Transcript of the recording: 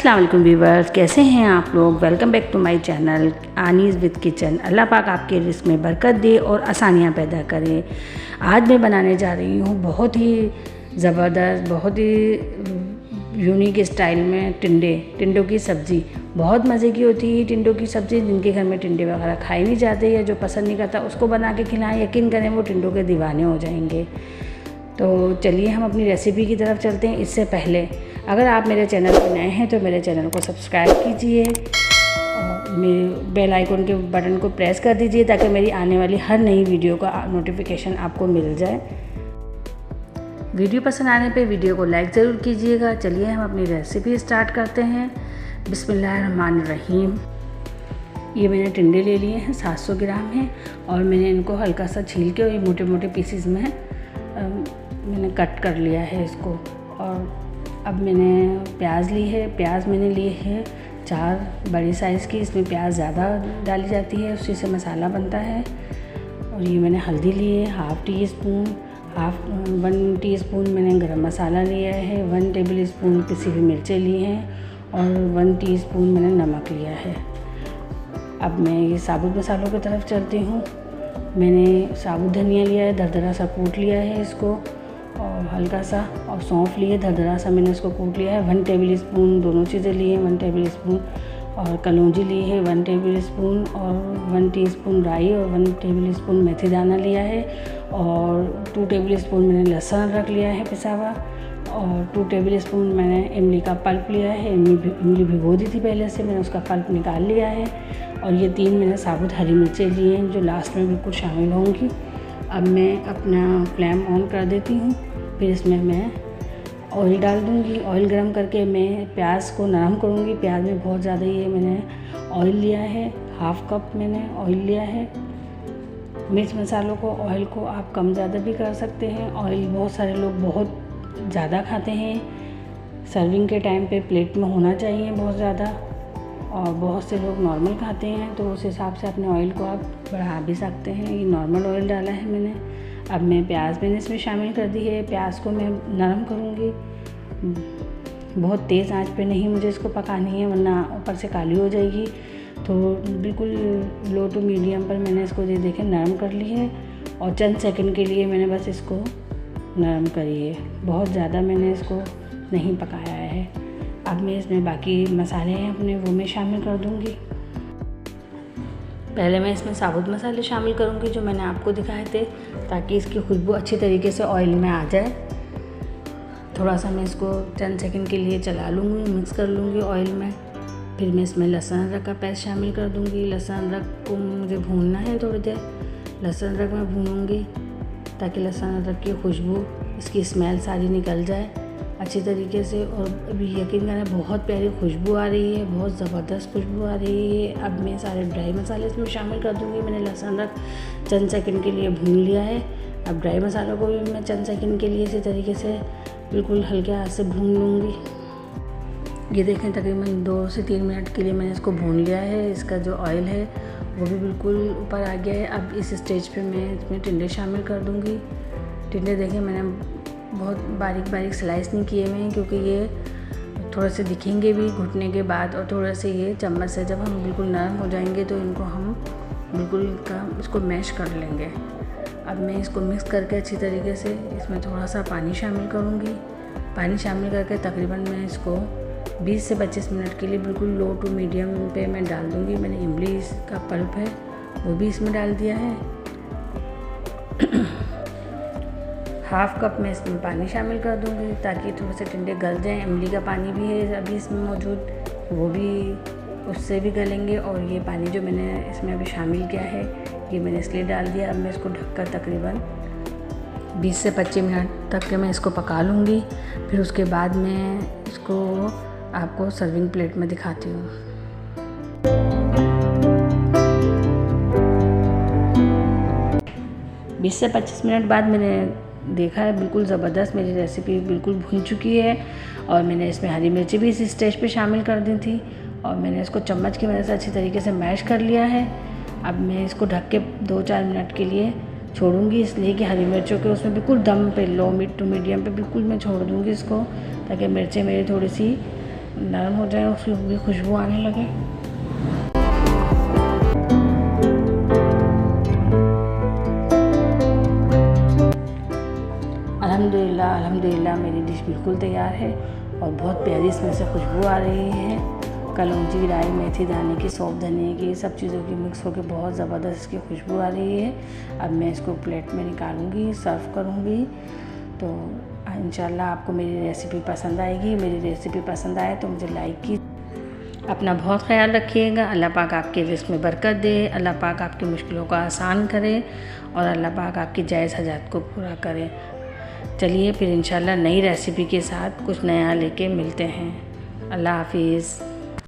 अस्सलाम वालेकुम व्यूअर्स, कैसे हैं आप लोग। Welcome back to my channel Annie's with kitchen. Allah पाक आपके रिस्क में बरकत दे और आसानियाँ पैदा करे। आज मैं बनाने जा रही हूँ बहुत ही ज़बरदस्त, बहुत ही यूनिक स्टाइल में टिंडों की सब्ज़ी। बहुत मज़े की होती है टिंडों की सब्ज़ी। जिनके घर में टिंडे वगैरह खाए नहीं जाते या जो पसंद नहीं करता उसको बना के खिलाएं, यकीन करें वो टिंडों के दीवाने हो जाएंगे। तो चलिए हम अपनी रेसिपी की तरफ चलते हैं। इससे पहले अगर आप मेरे चैनल पर नए हैं तो मेरे चैनल को सब्सक्राइब कीजिए और मेरे बेल आइकन के बटन को प्रेस कर दीजिए ताकि मेरी आने वाली हर नई वीडियो का नोटिफिकेशन आपको मिल जाए। वीडियो पसंद आने पे वीडियो को लाइक ज़रूर कीजिएगा। चलिए हम अपनी रेसिपी स्टार्ट करते हैं। बिस्मिल्लाहिर्रहमानिर्रहीम। ये मैंने टिंडे ले लिए हैं, 700 ग्राम हैं और मैंने इनको हल्का सा छील के और ये मोटे मोटे पीसेस में मैंने कट कर लिया है इसको। और अब मैंने प्याज ली है। प्याज मैंने लिए है 4 बड़ी साइज़ की। इसमें प्याज ज़्यादा डाली जाती है, उसी से मसाला बनता है। और ये मैंने हल्दी ली है 1/2 टीस्पून। 1 टीस्पून मैंने गरम मसाला लिया है। 1 टेबल स्पून पिसी हुई मिर्चें ली हैं और 1 टीस्पून मैंने नमक लिया है। अब मैं ये साबुत मसालों की तरफ चलती हूँ। मैंने साबुत धनिया लिया है, दरदरा सा कूट लिया है इसको, और हल्का सा, और सौंफ लिए दरदरा सा मैंने इसको कूट लिया है। 1 टेबल स्पून दोनों चीज़ें लिए हैं, 1 टेबल स्पून, और कलौंजी ली है 1 टेबल स्पून, और 1 टीस्पून राई और 1 टेबल स्पून मेथी दाना लिया है, और 2 टेबल स्पून मैंने लहसुन अदरक लिया है पिसा हुआ, और 2 टेबल स्पून मैंने इमली का पल्प लिया है। इमली भिगो दी थी पहले से, मैंने उसका पल्प निकाल लिया है। और ये 3 मैंने साबुत हरी मिर्चें ली हैं जो लास्ट में बिल्कुल शामिल होंगी। अब मैं अपना फ्लेम ऑन कर देती हूँ। फिर इसमें मैं ऑयल डाल दूँगी। ऑयल गरम करके मैं प्याज को नरम करूँगी। प्याज में बहुत ज़्यादा ये मैंने ऑयल लिया है, 1/2 कप मैंने ऑयल लिया है। मिर्च मसालों को, ऑयल को आप कम ज़्यादा भी कर सकते हैं। ऑयल बहुत सारे लोग बहुत ज़्यादा खाते हैं। सर्विंग के टाइम पे प्लेट में होना चाहिए बहुत ज़्यादा, और बहुत से लोग नॉर्मल खाते हैं, तो उस हिसाब से अपने ऑयल को आप बढ़ा भी सकते हैं। ये नॉर्मल ऑयल डाला है मैंने। अब मैं प्याज मैंने इसमें शामिल कर दी है। प्याज को मैं नरम करूँगी। बहुत तेज़ आंच पे नहीं मुझे इसको पकानी है, वरना ऊपर से काली हो जाएगी। तो बिल्कुल लो टू मीडियम पर मैंने इसको ये देखें नरम कर ली है, और चंद सेकंड के लिए मैंने बस इसको नरम करी है। बहुत ज़्यादा मैंने इसको नहीं पकाया है। अब मैं इसमें बाकी मसाले हैं अपने, वो मैं शामिल कर दूँगी। पहले मैं इसमें साबुत मसाले शामिल करूँगी जो मैंने आपको दिखाए थे, ताकि इसकी खुशबू अच्छी तरीके से ऑयल में आ जाए। थोड़ा सा मैं इसको चंद सेकंड के लिए चला लूँगी, मिक्स कर लूँगी ऑयल में। फिर मैं इसमें लहसुन अदरक का पेस्ट शामिल कर दूँगी। लहसुन अदरक को मुझे भूनना है थोड़ी देर। लहसुन अदरक मैं भूनूँगी ताकि लहसुन अदरक की खुशबू, इसकी स्मेल सारी निकल जाए अच्छी तरीके से। और अभी यकीन करें बहुत प्यारी खुशबू आ रही है, बहुत ज़बरदस्त खुशबू आ रही है। अब मैं सारे ड्राई मसाले इसमें शामिल कर दूँगी। मैंने लहसुन अदरक चंद सेकंड के लिए भून लिया है। अब ड्राई मसालों को भी मैं चंद सेकंड के लिए इसी तरीके से बिल्कुल हल्के हाथ से भून लूँगी। ये देखें तकरीबन 2 से 3 मिनट के लिए मैंने इसको भून लिया है। इसका जो ऑयल है वो भी बिल्कुल ऊपर आ गया है। अब इस स्टेज पे मैं इसमें टिंडे शामिल कर दूँगी। टिंडे देखें मैंने बहुत बारीक बारीक स्लाइस नहीं किए हुए हैं, क्योंकि ये थोड़े से दिखेंगे भी घुटने के बाद, और थोड़े से ये चम्मच से जब हम बिल्कुल नरम हो जाएंगे तो इनको हम बिल्कुल इसको मैश कर लेंगे। अब मैं इसको मिक्स करके अच्छी तरीके से इसमें थोड़ा सा पानी शामिल करूँगी। पानी शामिल करके तकरीबन मैं इसको 20 से 25 मिनट के लिए बिल्कुल लो टू मीडियम पे मैं डाल दूँगी। मैंने इमली का पल्प है वो भी इसमें डाल दिया है। 1/2 कप में इसमें पानी शामिल कर दूँगी ताकि थोड़े से टिंडे गल जाएं। इमली का पानी भी है अभी इसमें मौजूद, वो भी उससे भी गलेंगे। और ये पानी जो मैंने इसमें अभी शामिल किया है ये मैंने इसलिए डाल दिया। अब मैं इसको ढककर तकरीबन 20 से 25 मिनट तक के मैं इसको पका लूँगी। फिर उसके बाद मैं इसको आपको सर्विंग प्लेट में दिखाती हूँ। बीस से 25 मिनट बाद मैंने देखा है बिल्कुल ज़बरदस्त मेरी रेसिपी बिल्कुल भुन चुकी है। और मैंने इसमें हरी मिर्ची भी इस स्टेज पे शामिल कर दी थी, और मैंने इसको चम्मच की मदद से अच्छी तरीके से मैश कर लिया है। अब मैं इसको ढक के 2-4 मिनट के लिए छोड़ूंगी, इसलिए कि हरी मिर्चों के उसमें बिल्कुल दम पे लो टू मीडियम पे बिल्कुल मैं छोड़ दूंगी इसको, ताकि मिर्चें मेरी थोड़ी सी नरम हो जाए, उसकी भी खुशबू आने लगे। अल्हम्दुलिल्लाह अल्हम्दुलिल्लाह मेरी डिश बिल्कुल तैयार है और बहुत प्यारी इसमें से खुशबू आ रही है। कलौंजी, राई, मेथी दाने की, सौंफ, धनिए की, सब चीज़ों की मिक्स होकर बहुत ज़बरदस्त इसकी खुशबू आ रही है। अब मैं इसको प्लेट में निकालूंगी, सर्व करूंगी। तो इंशाल्लाह आपको मेरी रेसिपी पसंद आएगी। मेरी रेसिपी पसंद आए तो मुझे लाइक की। अपना बहुत ख्याल रखिएगा। अल्लाह पाक आपके रिस्क में बरकत दे, अल्लाह पाक आपकी मुश्किलों को आसान करे और अल्लाह पाक आपकी जायज़ हजात को पूरा करे। चलिए फिर इंशाल्लाह नई रेसिपी के साथ कुछ नया लेके मिलते हैं। अल्लाह हाफिज़।